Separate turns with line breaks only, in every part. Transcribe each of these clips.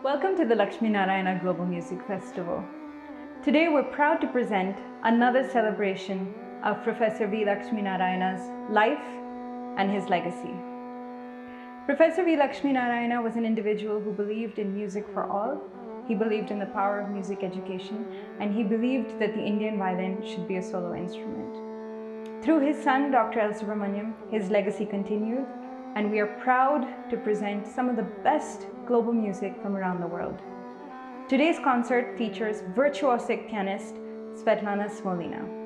Welcome to the Lakshminarayana Global Music Festival. Today we're proud to present another celebration of Professor V. Lakshminarayana's life and his legacy. Professor V. Lakshminarayana was an individual who believed in music for all. He believed in the power of music education, and he believed that the Indian violin should be a solo instrument. Through his son, Dr. L Subramaniam, his legacy continued, and we are proud to present some of the best global music from around the world. Today's concert features virtuosic pianist Svetlana Smolina.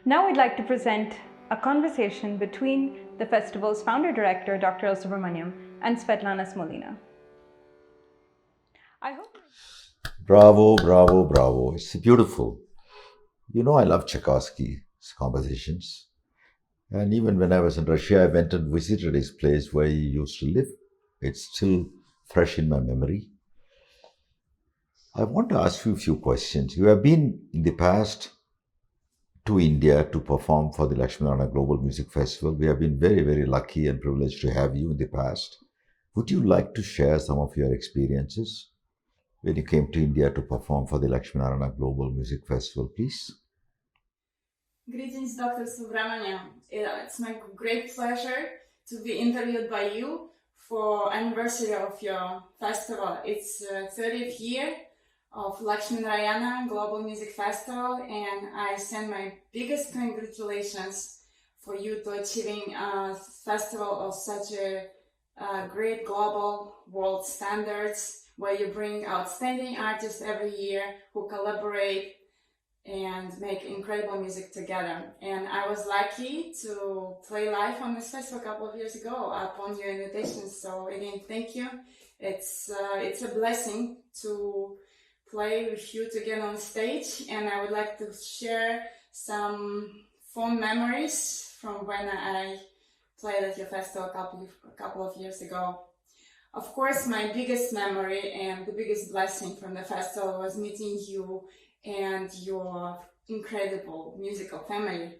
Now we'd like to present a conversation between the festival's founder-director, Dr. L Subramaniam, and Svetlana Smolina. I hope...
Bravo, bravo, bravo. It's beautiful. You know, I love Tchaikovsky's compositions. And even when I was in Russia, I went and visited his place where he used to live. It's still fresh in my memory. I want to ask you a few questions. You have been in the past to India to perform for the Lakshminarayana Global Music Festival. We have been very, very lucky and privileged to have you in the past. Would you like to share some of your experiences when you came to India to perform for the Lakshminarayana Global Music Festival, please?
Greetings, Dr. Subramaniam. It's my great pleasure to be interviewed by you for anniversary of your festival. It's 30th year of Lakshminarayana Global Music Festival, and I send my biggest congratulations for you to achieving a festival of such a great global world standards, where you bring outstanding artists every year who collaborate and make incredible music together. And I was lucky to play live on this festival a couple of years ago upon your invitation. So again, thank you. It's a blessing to play with you together on stage, and I would like to share some fond memories from when I played at your festival a couple of years ago. Of course, my biggest memory and the biggest blessing from the festival was meeting you and your incredible musical family.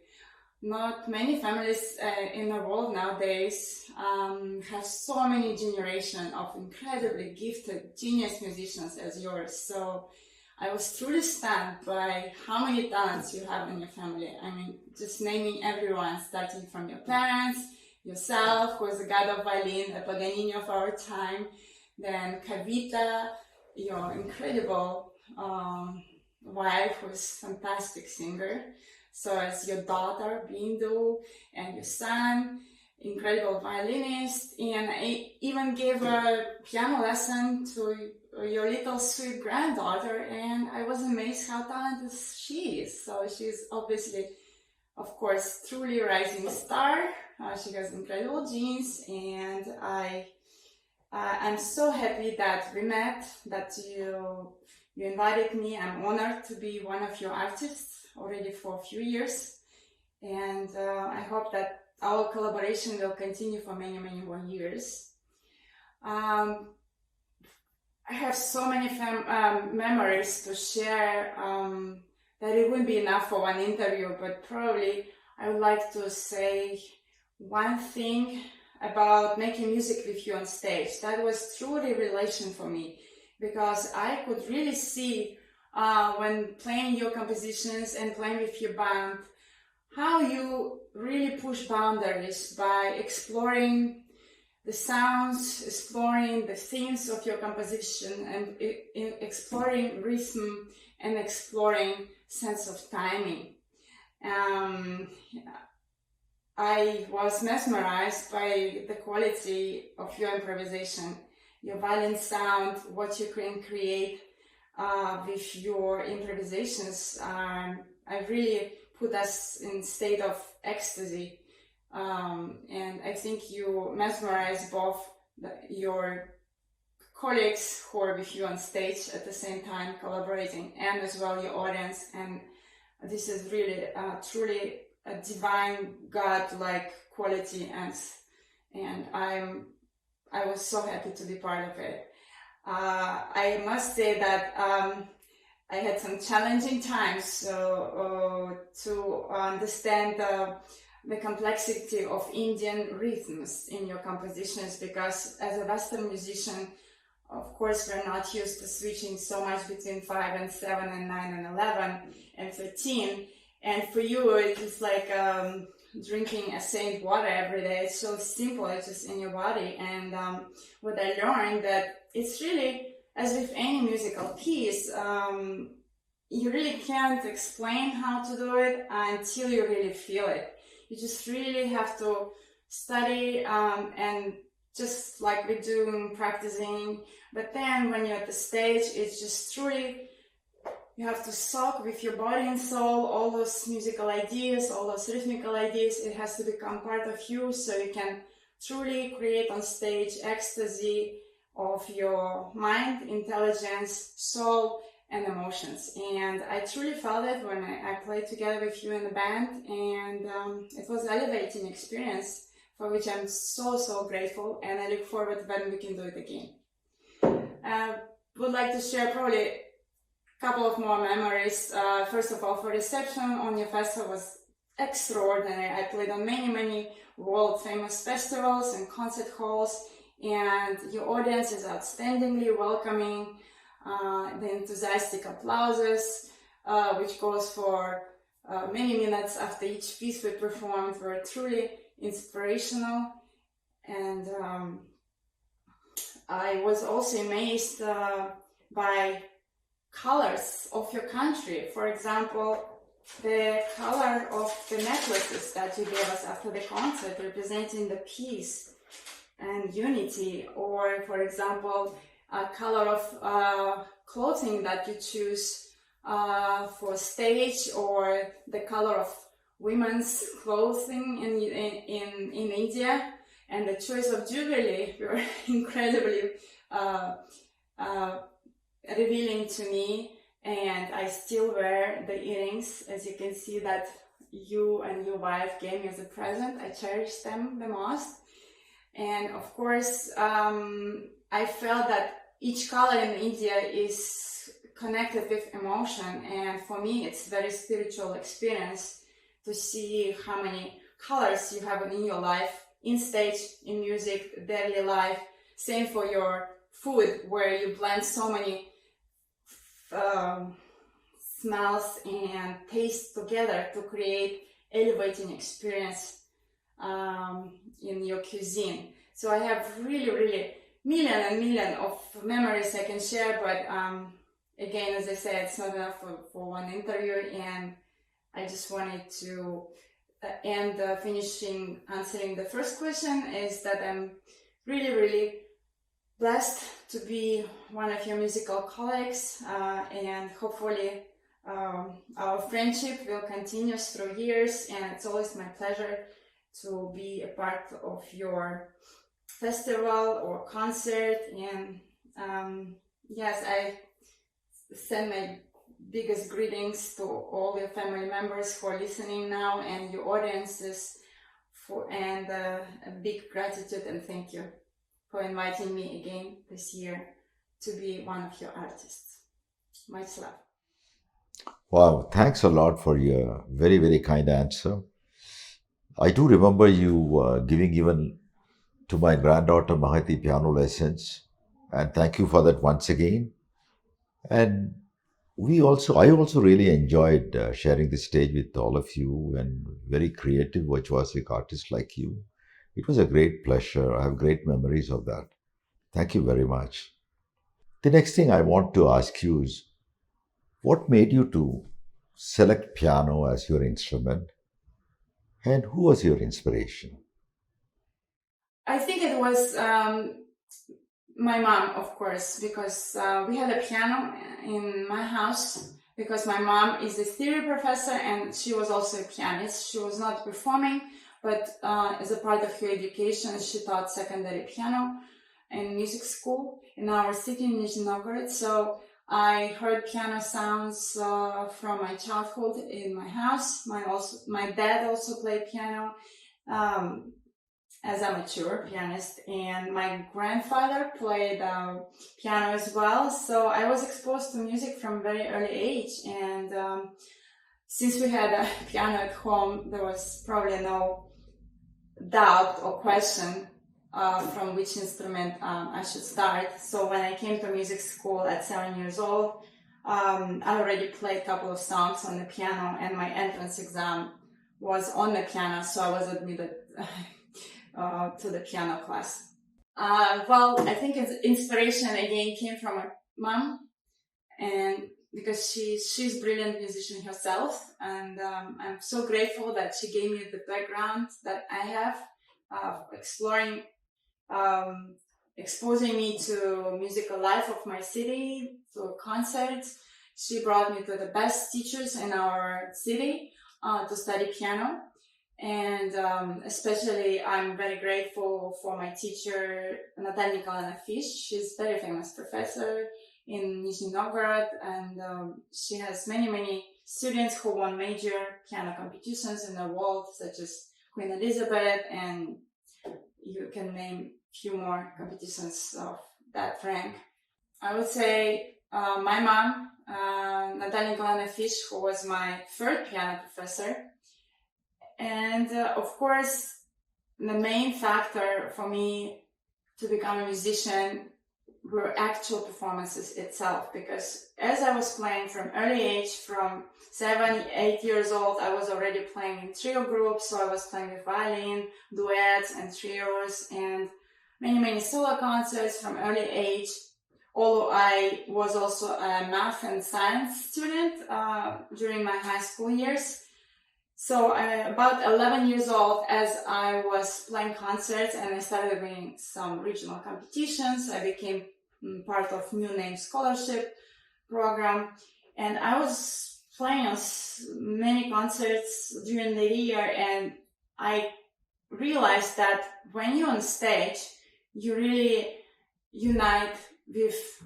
Not many families in the world nowadays have so many generations of incredibly gifted, genius musicians as yours. So I was truly stunned by how many talents you have in your family. I mean, just naming everyone, starting from your parents, yourself, who is the god of violin, a Paganini of our time, then Kavita, your incredible wife, who is a fantastic singer. So as your daughter, Bindu, and your son, incredible violinist, and I even gave a piano lesson to your little sweet granddaughter, and I was amazed how talented she is. So she's obviously, of course, truly a rising star. She has incredible genes, and I'm so happy that we met, that you invited me. I'm honored to be one of your artists already for a few years, and I hope that our collaboration will continue for many, many more years. I have so many memories to share that it wouldn't be enough for one interview, but probably I would like to say one thing about making music with you on stage. That was truly a revelation for me, because I could really see when playing your compositions and playing with your band, how you really push boundaries by exploring the sounds, exploring the themes of your composition, and exploring rhythm, and exploring sense of timing. I was mesmerized by the quality of your improvisation, your violin sound, what you can create with your improvisations. I really put us in state of ecstasy, and I think you mesmerize both your colleagues who are with you on stage at the same time collaborating, and as well your audience. And this is really truly a divine God-like quality, and I was so happy to be part of it. I must say that I had some challenging times to understand the complexity of Indian rhythms in your compositions, because as a Western musician, of course, we're not used to switching so much between 5 and 7 and 9 and 11 and 13. And for you, it's like drinking a saint water every day. It's so simple, it's just in your body. And what I learned, that it's really, as with any musical piece, you really can't explain how to do it until you really feel it. You just really have to study and just like we do in practicing. But then when you're at the stage, it's just truly you have to soak with your body and soul all those musical ideas, all those rhythmical ideas. It has to become part of you so you can truly create on stage ecstasy of your mind, intelligence, soul, and emotions. And I truly felt it when I played together with you in the band, and it was an elevating experience for which I'm so grateful, and I look forward when we can do it again. Would like to share probably a couple of more memories. First of all, for reception on your festival was extraordinary. I played on many world famous festivals and concert halls, and your audience is outstandingly welcoming. The enthusiastic applauses, which goes for many minutes after each piece we performed, were truly inspirational. And I was also amazed by colors of your country. For example, the color of the necklaces that you gave us after the concert, representing the peace and unity, or for example, a color of clothing that you choose for stage, or the color of women's clothing in India, and the choice of jewelry were incredibly revealing to me. And I still wear the earrings, as you can see, that you and your wife gave me as a present. I cherish them the most. And of course, I felt that each color in India is connected with emotion. And for me, it's a very spiritual experience to see how many colors you have in your life, in stage, in music, daily life. Same for your food, where you blend so many smells and tastes together to create elevating experience in your cuisine. So I have really million of memories I can share, but again, as I said, it's not enough for one interview, and I just wanted to end finishing answering the first question is that I'm really blessed to be one of your musical colleagues, and hopefully our friendship will continue through years, and it's always my pleasure to be a part of your festival or concert. And yes, I send my biggest greetings to all your family members who are listening now, and your audiences, and a big gratitude and thank you for inviting me again this year to be one of your artists. Much love.
Wow, thanks a lot for your very kind answer. I do remember you giving even to my granddaughter Mahati piano lessons, and thank you for that once again. And I also really enjoyed sharing the stage with all of you, and very creative, virtuosic artists like you. It was a great pleasure. I have great memories of that. Thank you very much. The next thing I want to ask you is, what made you to select piano as your instrument, and who was your inspiration?
I think it was my mom, of course, because we had a piano in my house, because my mom is a theory professor and she was also a pianist. She was not performing, but as a part of her education, she taught secondary piano in music school in our city, in Nizhny Novgorod. So I heard piano sounds from my childhood in my house. My dad also played piano as a mature pianist, and my grandfather played piano as well. So I was exposed to music from a very early age, and since we had a piano at home, there was probably no doubt or question from which instrument I should start. So when I came to music school at 7 years old, I already played a couple of songs on the piano, and my entrance exam was on the piano, so I was admitted to the piano class. Well, I think inspiration again came from my mom, and because she's a brilliant musician herself, and I'm so grateful that she gave me the background that I have, exposing me to musical life of my city, to concerts, She brought me to the best teachers in our city to study piano. And especially I'm very grateful for my teacher, Natalia Nikolaevna Fish. She's a very famous professor in Nizhny Novgorod, and she has many students who won major piano competitions in the world, such as Queen Elizabeth, and you can name a few more competitions of that rank. I would say my mom, Natalia Nikolaevna Fish, who was my third piano professor. And of course, the main factor for me to become a musician were actual performances itself, because as I was playing from early age, from 7, 8 years old, I was already playing in trio groups. So I was playing with violin, duets and trios, and many solo concerts from early age. Although I was also a math and science student during my high school years. So about 11 years old, as I was playing concerts and I started winning some regional competitions, I became part of New Name Scholarship program. And I was playing on many concerts during the year, and I realized that when you're on stage, you really unite with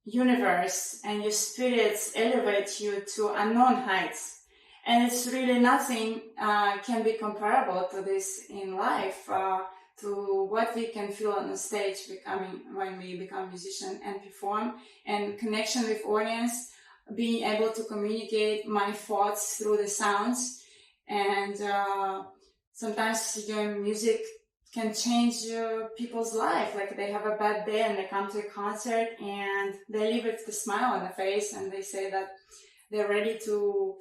universe, and your spirits elevate you to unknown heights. And it's really nothing can be comparable to this in life, to what we can feel on the stage when we become musician and perform, and connection with audience, being able to communicate my thoughts through the sounds. And sometimes your music can change people's life. Like they have a bad day and they come to a concert and they leave with a smile on the face, and they say that they're ready to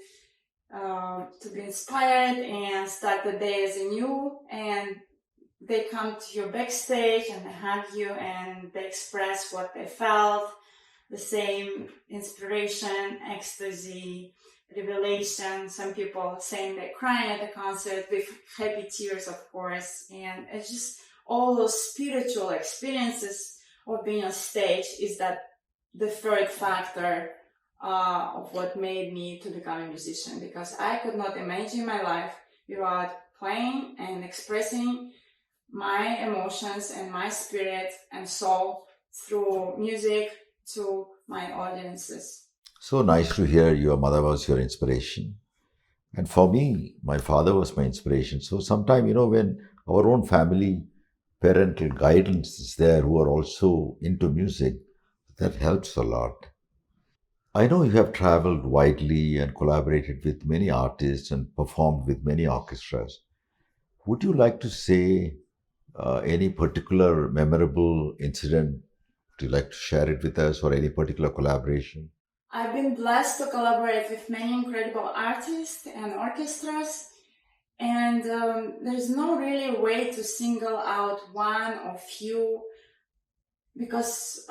be inspired and start the day as anew. And they come to your backstage and they hug you and they express what they felt, the same inspiration, ecstasy, revelation. Some people saying they're crying at the concert with happy tears, of course. And it's just all those spiritual experiences of being on stage is that the third factor of what made me to become a musician, because I could not imagine my life without playing and expressing my emotions and my spirit and soul through music to my audiences.
So nice to hear your mother was your inspiration. And for me, my father was my inspiration. So sometimes, when our own family, parental guidance is there who are also into music, that helps a lot. I know you have traveled widely and collaborated with many artists and performed with many orchestras. Would you like to say any particular memorable incident? Would you like to share it with us, or any particular collaboration?
I've been blessed to collaborate with many incredible artists and orchestras, and there's no really way to single out one or few, because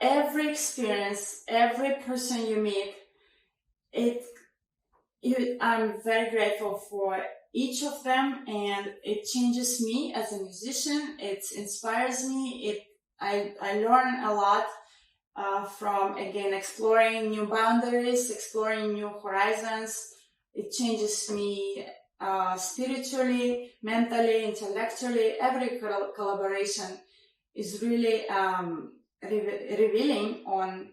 every experience, every person you meet, I'm very grateful for each of them, and it changes me as a musician. It inspires me. I learn a lot from, again, exploring new boundaries, exploring new horizons. It changes me spiritually, mentally, intellectually. Every collaboration is really revealing on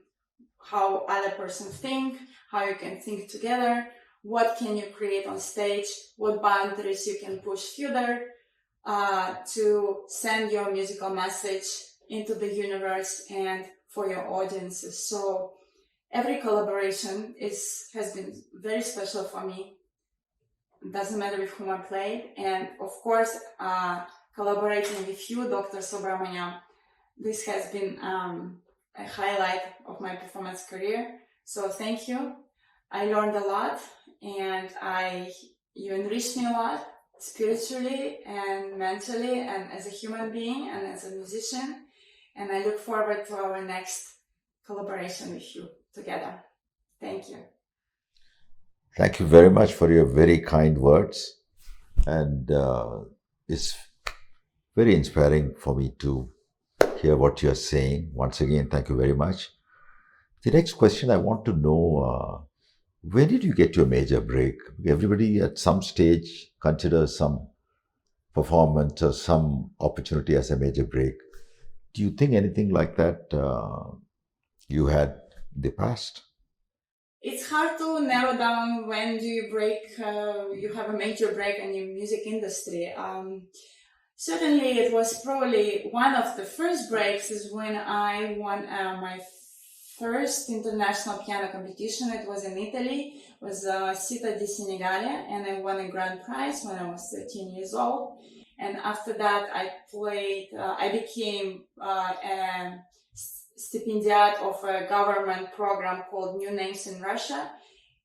how other person think, how you can think together, what can you create on stage, what boundaries you can push further to send your musical message into the universe and for your audiences. So every collaboration has been very special for me. It doesn't matter with whom I played. And of course, collaborating with you, Dr. Subramaniam, this has been a highlight of my performance career. So thank you. I learned a lot, and you enriched me a lot spiritually and mentally and as a human being and as a musician. And I look forward to our next collaboration with you together. Thank you.
Thank you very much for your very kind words. And it's very inspiring for me to hear what you're saying. Once again, thank you very much. The next question I want to know, when did you get your major break? Everybody at some stage considers some performance or some opportunity as a major break. Do you think anything like that you had in the past?
It's hard to narrow down when do you break, you have a major break in the music industry. Certainly it was probably one of the first breaks is when I won my first international piano competition. It was in Italy. It was Città di Senigallia, and I won a grand prize when I was 13 years old. And after that, I became a stipendiate of a government program called New Names in Russia.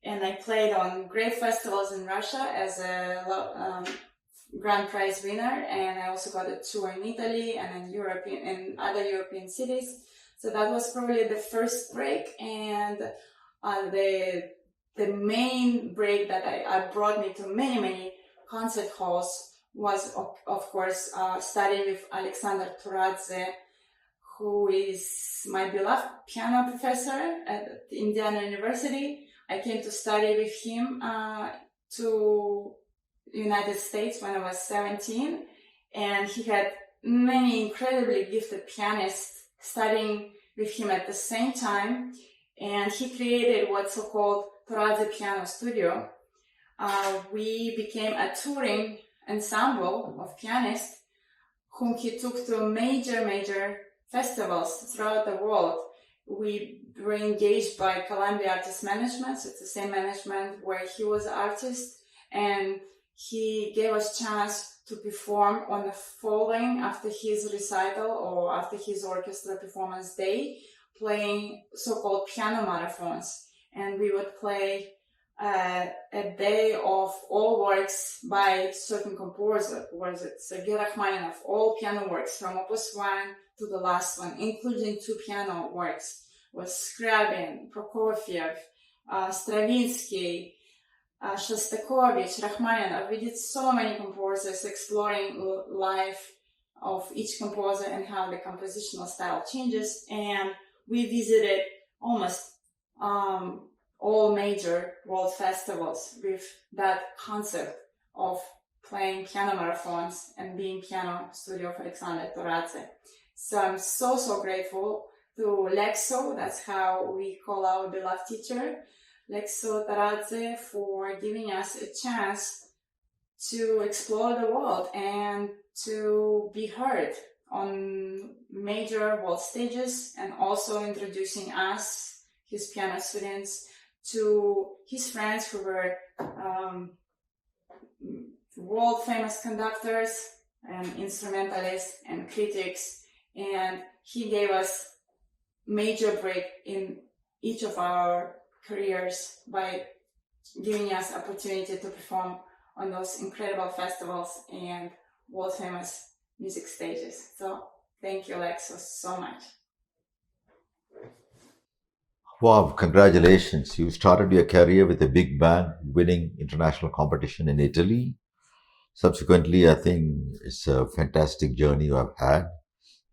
And I played on great festivals in Russia as a grand prize winner. And I also got a tour in Italy and in other European cities. So that was probably the first break. And the main break that I brought me to many concert halls was, of course, studying with Alexander Turadze, who is my beloved piano professor at Indiana University. I came to study with him to United States when I was 17, and he had many incredibly gifted pianists studying with him at the same time, and he created what's so-called Turadze Piano Studio. We became a touring ensemble of pianists whom he took to major festivals throughout the world. We were engaged by Columbia Artist Management, so it's the same management where he was an artist, and he gave us chance to perform on the following after his recital or after his orchestra performance day, playing so-called piano marathons. And we would play a day of all works by certain composer, was it Sergei Rachmaninoff, all piano works from Opus 1 to the last one, including 2 piano works, was Scriabin, Prokofiev, Stravinsky, Shostakovich, Rachmaninoff. We did so many composers exploring life of each composer and how the compositional style changes. And we visited almost all major world festivals with that concept of playing piano marathons and being piano studio of Alexander Turadze. So I'm so grateful to Lexo, that's how we call our beloved teacher, Lexo Turadze, for giving us a chance to explore the world and to be heard on major world stages, and also introducing us, his piano students, to his friends who were world famous conductors and instrumentalists and critics. And he gave us major break in each of our careers by giving us opportunity to perform on those incredible festivals and world famous music stages. So thank you, Alexo, so much.
Wow, congratulations. You started your career with a big bang, winning international competition in Italy. Subsequently, I think it's a fantastic journey you have had.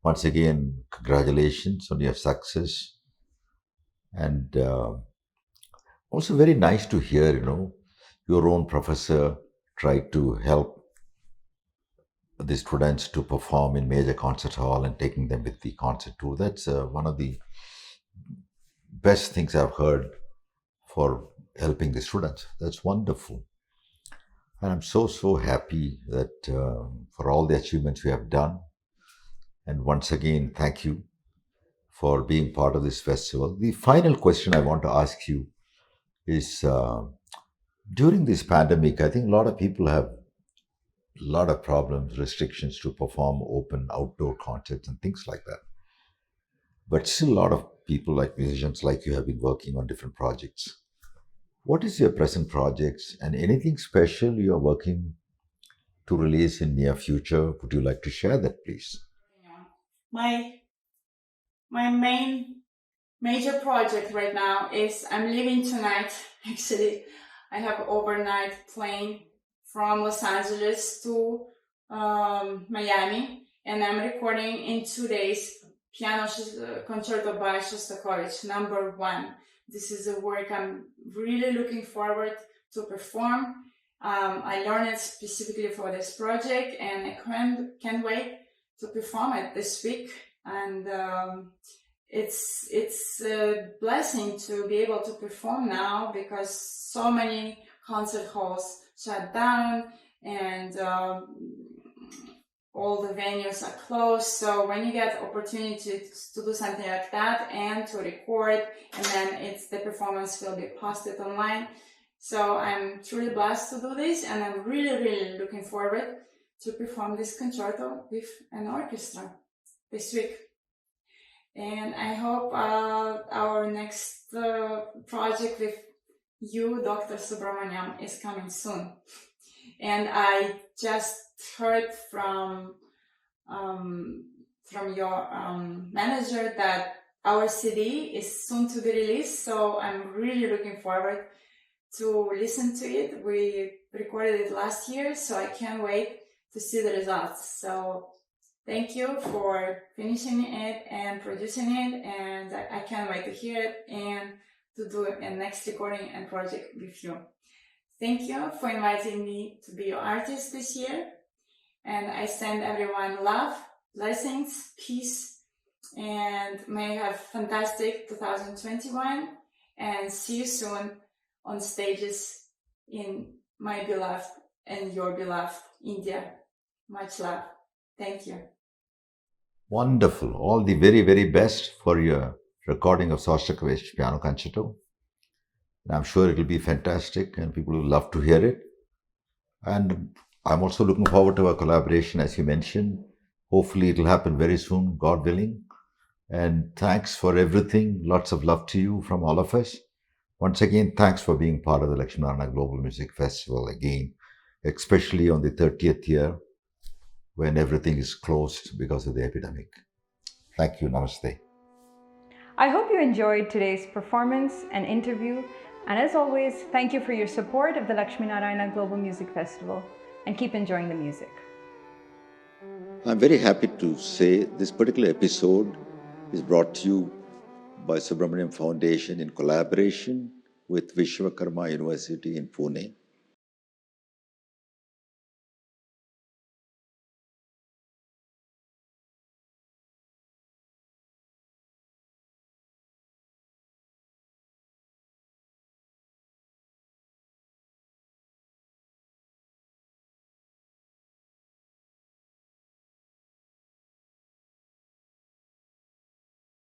Once again, congratulations on your success. And also very nice to hear, your own professor tried to help the students to perform in major concert hall and taking them with the concert tour. That's one of the best things I've heard for helping the students. That's wonderful. And I'm so happy that for all the achievements we have done. And once again, thank you for being part of this festival. The final question I want to ask you is, during this pandemic, I think a lot of people have a lot of problems, restrictions to perform open outdoor concerts and things like that. But still a lot of people like musicians like you have been working on different projects. What is your present projects and anything special you are working to release in near future? Would you like to share that, please?
My main major project right now is I'm leaving tonight. Actually, I have overnight plane from Los Angeles to Miami, and I'm recording in 2 days Concerto by Shostakovich, number 1. This is a work I'm really looking forward to perform. I learned it specifically for this project, and I can't wait to perform it this week. And it's a blessing to be able to perform now, because so many concert halls shut down and all the venues are closed. So when you get opportunity to do something like that and to record, and then the performance will be posted online. So I'm truly blessed to do this, and I'm really, really looking forward to perform this concerto with an orchestra this week. And I hope our next project with you, Dr. Subramaniam, is coming soon. And I just heard from your manager that our CD is soon to be released, so I'm really looking forward to listen to it. We recorded it last year, so I can't wait to see the results. So thank you for finishing it and producing it, and I can't wait to hear it and to do a next recording and project with you. Thank you for inviting me to be your artist this year, and I send everyone love, blessings, peace, and may you have fantastic 2021, and see you soon on stages in my beloved and your beloved India. Much love. Thank you.
Wonderful. All the very, very best for your recording of Shostakovich Piano Concerto. I'm sure it will be fantastic and people will love to hear it. And I'm also looking forward to our collaboration, as you mentioned. Hopefully it will happen very soon, God willing. And thanks for everything. Lots of love to you from all of us. Once again, thanks for being part of the Lakshminarayana Global Music Festival again, especially on the 30th year when everything is closed because of the epidemic. Thank you. Namaste.
I hope you enjoyed today's performance and interview. And as always, thank you for your support of the Lakshminarayana Global Music Festival, and keep enjoying the music.
I'm very happy to say this particular episode is brought to you by Subramaniam Foundation in collaboration with Vishwakarma University in Pune.